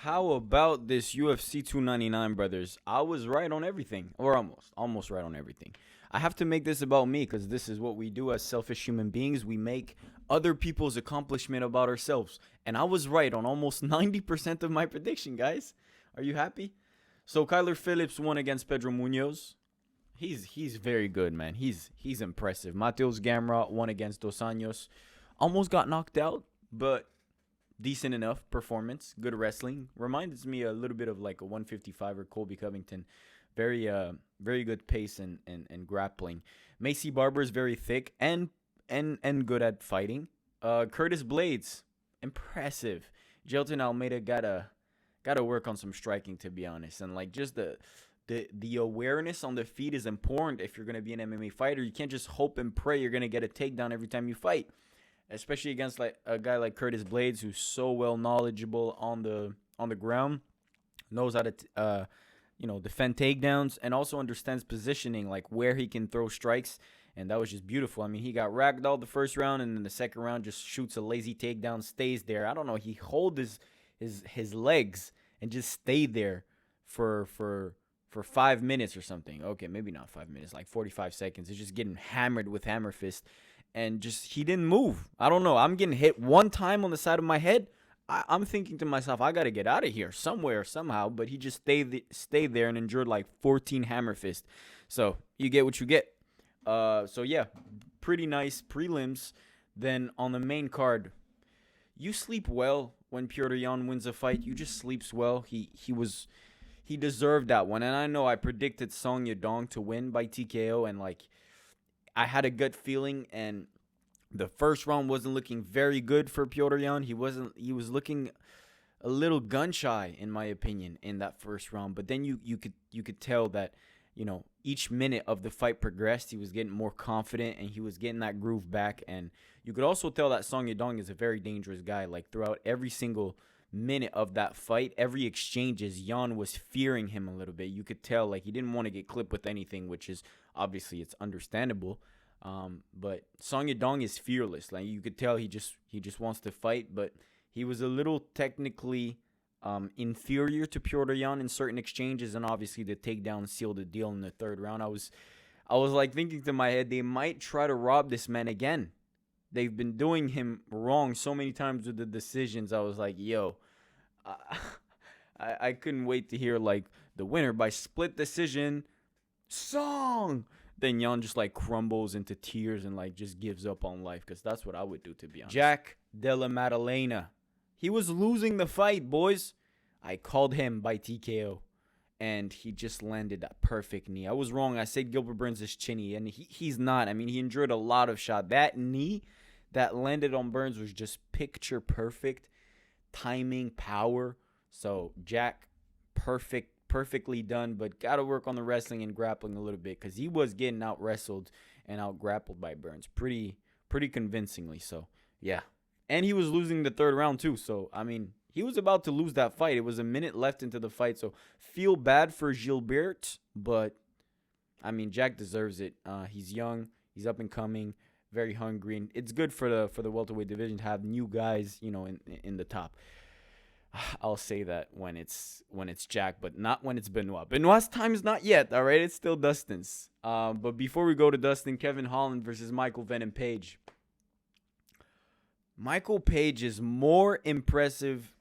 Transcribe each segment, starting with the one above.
How about this UFC 299, brothers? I was right on everything, or almost right on everything. I have to make this about me because this is what we do as selfish human beings. We make other people's accomplishment about ourselves. And I was right on almost 90% of my prediction, guys. Are you happy? So Kyler Phillips won against Pedro Munoz. He's very good, man. He's impressive. Mateus Gamrot won against Dos Anjos. Almost got knocked out, but decent enough performance. Good wrestling. Reminds me a little bit of like a 155er Colby Covington. Very good pace and grappling. Macy Barber is very thick and good at fighting. Curtis Blades, impressive. Jelton Almeida gotta work on some striking, to be honest. And like just the awareness on the feet is important if you're gonna be an MMA fighter. You can't just hope and pray you're gonna get a takedown every time you fight, especially against like a guy like Curtis Blades, who's so well knowledgeable on the ground, knows how to defend takedowns, and also understands positioning, like where he can throw strikes. And that was just beautiful. I mean, he got ragdolled the first round, and then the second round just shoots a lazy takedown, stays there. I don't know. He hold his legs and just stayed there for 5 minutes or something. Okay, maybe not 5 minutes, like 45 seconds. He's just getting hammered with hammer fist, and just he didn't move. I don't know. I'm getting hit one time on the side of my head. I'm thinking to myself, I got to get out of here somewhere, somehow. But he just stayed there and endured like 14 hammer fist. So you get what you get. So yeah, pretty nice prelims. Then on the main card, you sleep well when Petr Yan wins a fight. You just sleeps well. He deserved that one. And I know I predicted Song Yadong to win by TKO, and like I had a gut feeling, and the first round wasn't looking very good for Petr Yan. He was looking a little gun shy, in my opinion, in that first round. But then you could tell that, each minute of the fight progressed. He was getting more confident, and he was getting that groove back. And you could also tell that Song Yadong is a very dangerous guy. Like throughout every single minute of that fight, every exchanges, Yan was fearing him a little bit. You could tell like he didn't want to get clipped with anything, which is obviously it's understandable. But Song Yadong is fearless. Like you could tell he just wants to fight, but he was a little technically inferior to Petr Yan in certain exchanges, and obviously the takedown sealed the deal in the third round. I was like thinking to my head, they might try to rob this man again. They've been doing him wrong so many times with the decisions. I was like, yo, I couldn't wait to hear like the winner by split decision, Song. Then Yan just like crumbles into tears and like just gives up on life, because that's what I would do, to be honest. Jack Della Maddalena. He was losing the fight, boys. I called him by TKO, and he just landed that perfect knee. I was wrong. I said Gilbert Burns is chinny, and he's not. I mean, he endured a lot of shot. That knee that landed on Burns was just picture perfect. Timing, power. So Jack, perfectly done, but got to work on the wrestling and grappling a little bit, because he was getting out wrestled and out grappled by Burns pretty convincingly. So yeah, and he was losing the third round too. So I mean, he was about to lose that fight. It was a minute left into the fight, so feel bad for Gilbert, but I mean, Jack deserves it. He's young, he's up and coming, very hungry, and it's good for the welterweight division to have new guys, in the top. I'll say that when it's Jack, but not when it's Benoit. Benoit's time is not yet, all right? It's still Dustin's. But before we go to Dustin, Kevin Holland versus Michael Venom Page. Michael Page is more impressive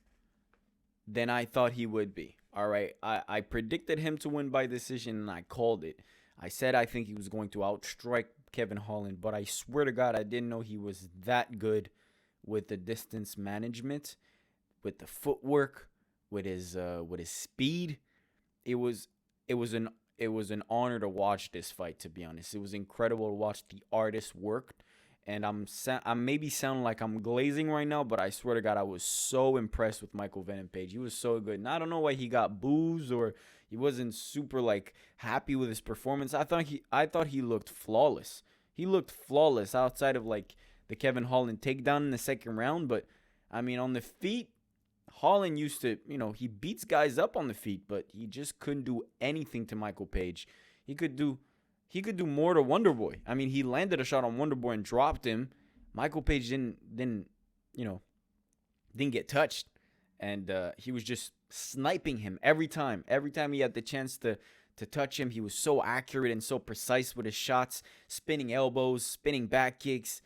than I thought he would be, all right? I predicted him to win by decision, and I called it. I said I think he was going to outstrike Kevin Holland, but I swear to God, I didn't know he was that good with the distance management, with the footwork, with his speed. It was an honor to watch this fight, to be honest. It was incredible to watch the artist work. And I maybe sound like I'm glazing right now, but I swear to God, I was so impressed with Michael Venom Page. He was so good. And I don't know why he got boos or he wasn't super like happy with his performance. I thought he looked flawless. He looked flawless outside of like the Kevin Holland takedown in the second round. But I mean, on the feet, Holland used to, he beats guys up on the feet, but he just couldn't do anything to Michael Page. He could do more to Wonderboy. I mean, he landed a shot on Wonderboy and dropped him. Michael Page didn't get touched. and he was just sniping him every time. Every time he had the chance to touch him, he was so accurate and so precise with his shots, spinning elbows, spinning back kicks,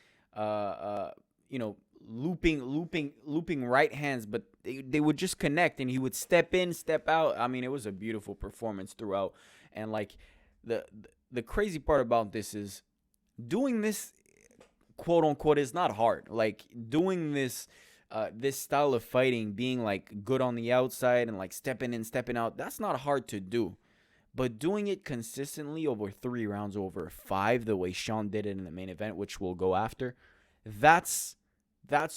looping right hands, but they would just connect, and he would step in, step out. I mean, it was a beautiful performance throughout. And like the crazy part about this is doing this, quote unquote, is not hard. Like doing this this style of fighting, being like good on the outside and like stepping in, stepping out, that's not hard to do. But doing it consistently over 3 rounds, over 5, the way Sean did it in the main event, which we'll go after, that's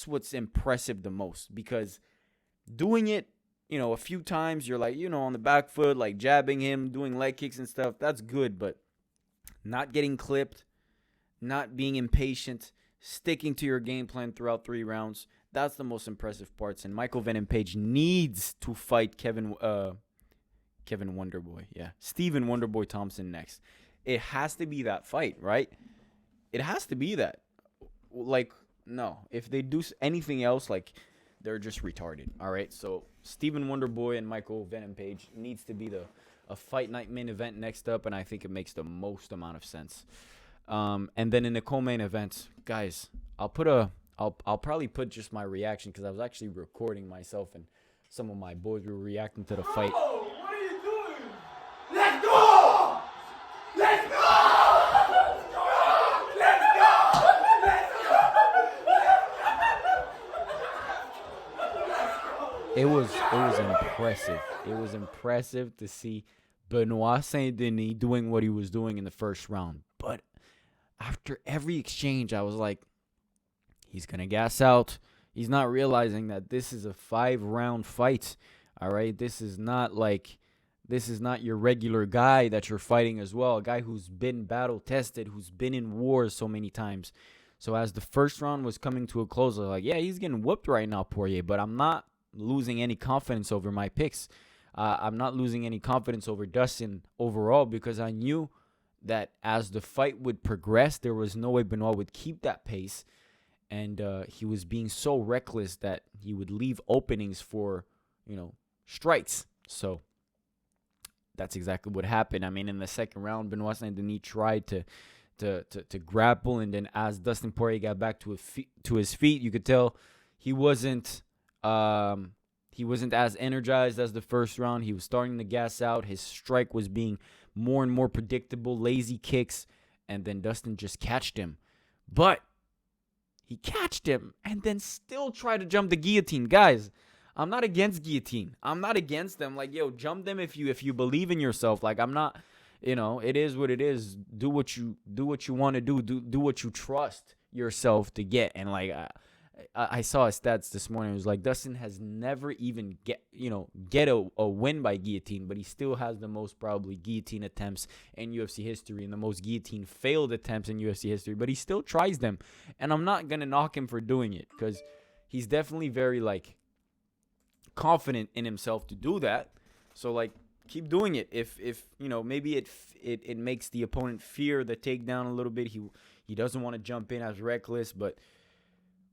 what's impressive the most. Because doing it, a few times, you're like, on the back foot, like jabbing him, doing leg kicks and stuff, that's good. But not getting clipped, not being impatient, sticking to your game plan throughout 3 rounds, that's the most impressive parts. And Michael Venom Page needs to fight Stephen Wonderboy Thompson next. It has to be that fight, right? It has to be that. Like, no. If they do anything else, like, they're just retarded, all right? So Stephen Wonderboy and Michael Venom Page needs to be a fight night main event next up, and I think it makes the most amount of sense. And then in the co-main event, guys, I'll probably put just my reaction, because I was actually recording myself, and some of my boys were reacting to the fight. What are you doing? Let's go! Let's go! Let's go! Let's go! It was impressive. It was impressive to see Benoit Saint-Denis doing what he was doing in the first round. But after every exchange, I was like, he's going to gas out. He's not realizing that this is a 5-round fight, all right? This is not your regular guy that you're fighting as well, a guy who's been battle-tested, who's been in wars so many times. So as the first round was coming to a close, I was like, yeah, he's getting whooped right now, Poirier, but I'm not losing any confidence over my picks. I'm not losing any confidence over Dustin overall, because I knew that as the fight would progress, there was no way Benoit would keep that pace. And he was being so reckless that he would leave openings for, strikes. So that's exactly what happened. I mean, in the second round, Benoit Saint-Denis tried to grapple, and then as Dustin Poirier got back to his feet, you could tell he wasn't as energized as the first round. He was starting to gas out. His strike was being more and more predictable, lazy kicks, and then Dustin just catched him. But he catched him and then still tried to jump the guillotine. Guys, I'm not against guillotine. I'm not against them. Like, yo, jump them if you believe in yourself. Like, I'm not, it is what it is. Do what you want to do. Do what you trust yourself to get. And like, I saw his stats this morning. It was like Dustin has never even get a win by guillotine, but he still has the most probably guillotine attempts in UFC history and the most guillotine failed attempts in UFC history, but he still tries them. And I'm not going to knock him for doing it, because he's definitely very like confident in himself to do that. So like, keep doing it. If maybe it makes the opponent fear the takedown a little bit. He doesn't want to jump in as reckless, but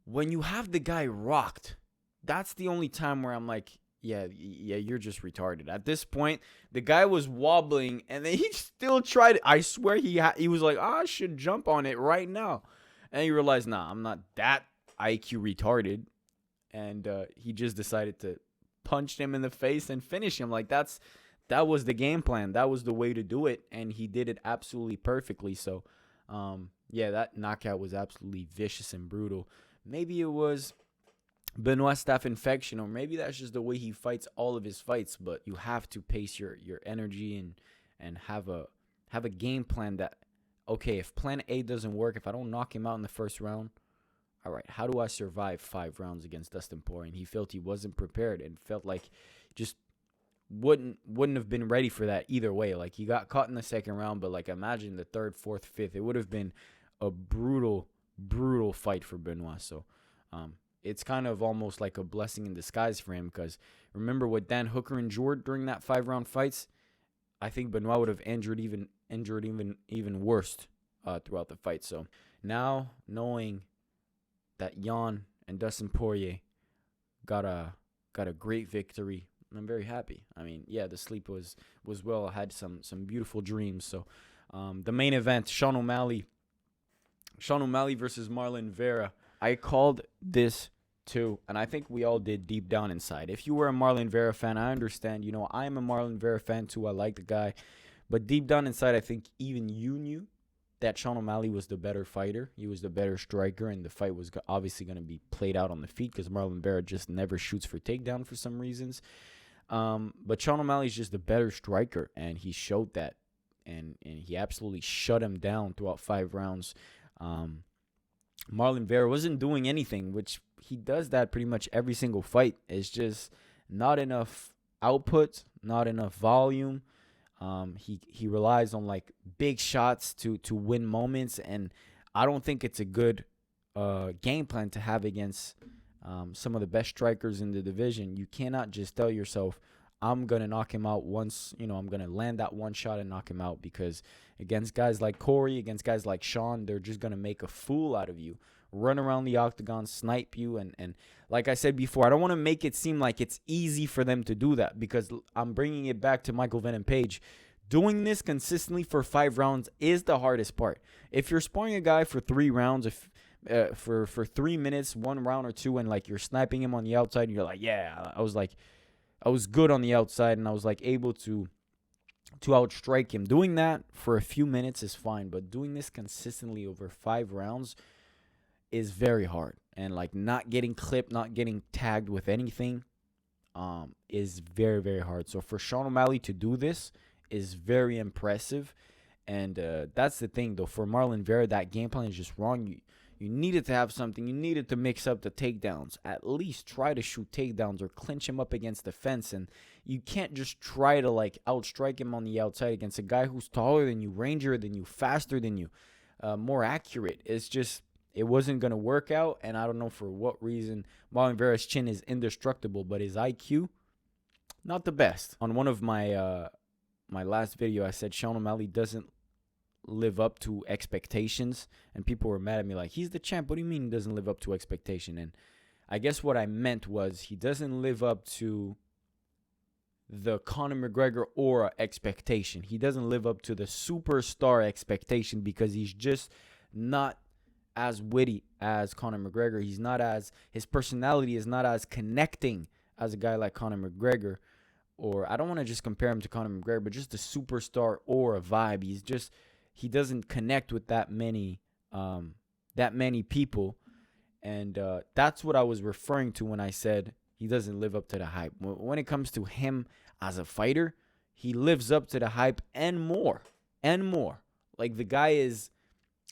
when you have the guy rocked, that's the only time where I'm like, yeah, you're just retarded. At this point, the guy was wobbling, and then he still tried. I swear he was like, I should jump on it right now. And he realized, nah, I'm not that IQ retarded. And he just decided to punch him in the face and finish him. Like, that was the game plan. That was the way to do it, and he did it absolutely perfectly. So, that knockout was absolutely vicious and brutal. Maybe it was Benoit's staph infection, or maybe that's just the way he fights all of his fights. But you have to pace your energy and have a game plan that, okay, if plan A doesn't work, if I don't knock him out in the first round, all right, how do I survive 5 rounds against Dustin Poirier? And he felt he wasn't prepared and felt like just wouldn't have been ready for that either way. Like, he got caught in the second round, but like, imagine the third, fourth, fifth. It would have been a brutal fight for Benoit. So it's kind of almost like a blessing in disguise for him, because remember what Dan Hooker endured during that 5-round fights? I think Benoit would have endured even worse throughout the fight. So now, knowing that Jan and Dustin Poirier got a got a great victory. I'm very happy. I mean, yeah, the sleep was well. I had some beautiful dreams. So, the main event, Sean O'Malley versus Marlon Vera. I called this too, and I think we all did deep down inside. If you were a Marlon Vera fan, I understand. You know, I am a Marlon Vera fan too. I like the guy, but deep down inside, I think even you knew that Sean O'Malley was the better fighter. He was the better striker, and the fight was obviously going to be played out on the feet because Marlon Vera just never shoots for takedown for some reasons. But Sean O'Malley's just the better striker, and he showed that, and he absolutely shut him down throughout 5 rounds. Marlon Vera wasn't doing anything, which he does that pretty much every single fight. It's just not enough output, not enough volume. He relies on like big shots to win moments, and I don't think it's a good game plan to have against some of the best strikers in the division. You cannot just tell yourself, I'm gonna knock him out once, I'm gonna land that one shot and knock him out, because against guys like Corey, against guys like Sean, they're just gonna make a fool out of you, run around the octagon, snipe you, and like I said before, I don't want to make it seem like it's easy for them to do that, because I'm bringing it back to Michael Venom Page. Doing this consistently for 5 rounds is the hardest part. If you're sparring a guy for 3 rounds, for 3 minutes, 1 round or 2, and like you're sniping him on the outside, and you're like, yeah, I was good on the outside, and I was like able to outstrike him. Doing that for a few minutes is fine, but doing this consistently over 5 rounds is very hard. And like not getting clipped, not getting tagged with anything, is very, very hard. So for Sean O'Malley to do this is very impressive. And that's the thing, though. For Marlon Vera, that game plan is just wrong. You needed to have something. You needed to mix up the takedowns. At least try to shoot takedowns or clinch him up against the fence. And you can't just try to like outstrike him on the outside against a guy who's taller than you, rangier than you, faster than you, more accurate. It's just, it wasn't going to work out. And I don't know for what reason. Marlon Vera's chin is indestructible, but his IQ, not the best. On one of my my last video, I said Sean O'Malley doesn't live up to expectations, and people were mad at me like, he's the champ, what do you mean he doesn't live up to expectation? And I guess what I meant was he doesn't live up to the Conor McGregor aura expectation. He doesn't live up to the superstar expectation, because he's just not as witty as Conor McGregor. His personality is not as connecting as a guy like Conor McGregor. Or I don't want to just compare him to Conor McGregor, but just the superstar aura vibe. He doesn't connect with that many people, and that's what I was referring to when I said he doesn't live up to the hype. When it comes to him as a fighter, he lives up to the hype and more. Like, the guy is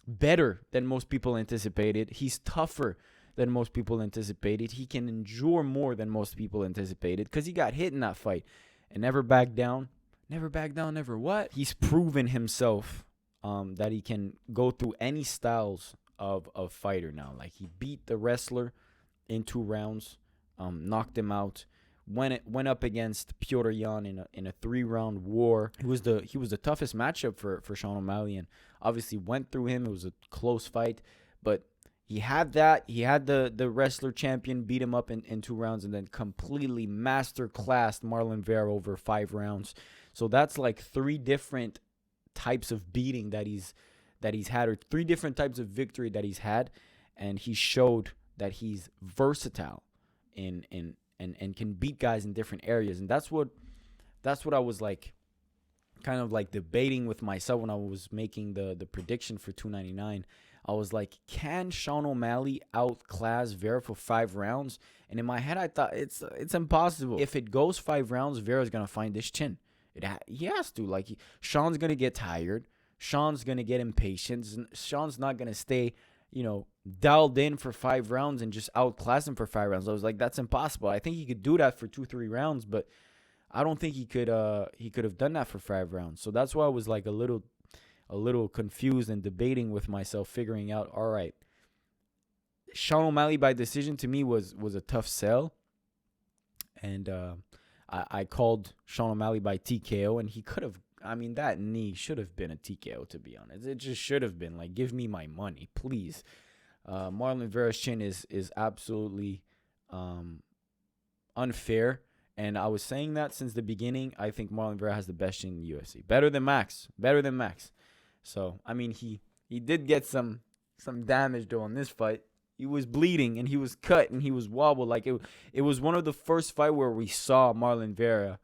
better than most people anticipated. He's tougher than most people anticipated. He can endure more than most people anticipated, because he got hit in that fight and never backed down. Never what? He's proven himself that he can go through any styles of fighter now. Like, he beat the wrestler in 2 rounds, knocked him out. Went up against Petr Yan in a 3-round war. He was the toughest matchup for Sean O'Malley, and obviously went through him. It was a close fight, but he had that. He had the wrestler champion beat him up in 2 rounds, and then completely masterclassed Marlon Vera over 5 rounds. So that's like 3 different types of beating that he's had, or 3 different types of victory that he's had, and he showed that he's versatile and can beat guys in different areas. And that's what I was like, kind of like debating with myself when I was making the prediction for 299. I was like, can Sean O'Malley outclass Vera for 5 rounds? And in my head, I thought it's impossible. If it goes 5 rounds, Vera's going to find this chin. He has to. Like, Sean's going to get tired. Sean's going to get impatient. Sean's not going to stay, dialed in for 5 rounds and just outclass him for 5 rounds. I was like, that's impossible. I think he could do that for 2-3 rounds, but I don't think he could have done that for 5 rounds. So that's why I was like a little confused and debating with myself, figuring out, all right, Sean O'Malley by decision to me was a tough sell. And I called Sean O'Malley by TKO, and he could have, that knee should have been a TKO, to be honest. It just should have been. Like, give me my money, please. Marlon Vera's chin is absolutely unfair. And I was saying that since the beginning. I think Marlon Vera has the best chin in the UFC. Better than Max. Better than Max. So, I mean, he did get some damage, though, on this fight. He was bleeding, and he was cut, and he was wobbled. Like, it was one of the first fight where we saw Marlon Vera,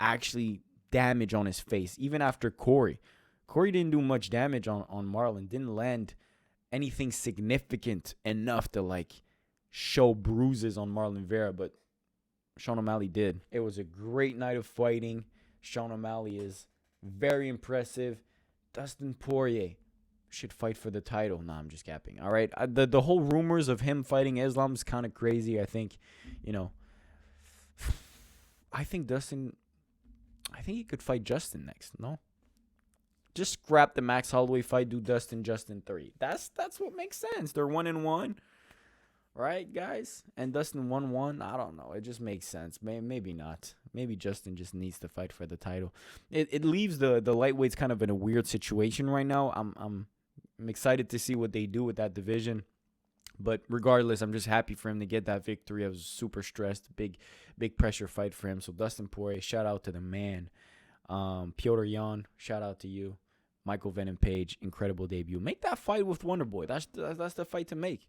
actually damage on his face. Even after Corey. Corey didn't do much damage on Marlon. Didn't land anything significant enough to, like, show bruises on Marlon Vera. But Sean O'Malley did. It was a great night of fighting. Sean O'Malley is very impressive. Dustin Poirier should fight for the title. Nah, I'm just capping. All right. The whole rumors of him fighting Islam is kind of crazy. I think, I think he could fight Justin next. No? Just scrap the Max Holloway fight, do Justin 3. That's what makes sense. They're 1-1. Right, guys? And Dustin 1-1. I don't know. It just makes sense. Maybe not. Maybe Justin just needs to fight for the title. It leaves the lightweights kind of in a weird situation right now. I'm excited to see what they do with that division. But regardless, I'm just happy for him to get that victory. I was super stressed. Big pressure fight for him. So Dustin Poirier, shout out to the man. Piotr Jan, shout out to you. Michael Venom Page, incredible debut. Make that fight with Wonderboy. That's the fight to make.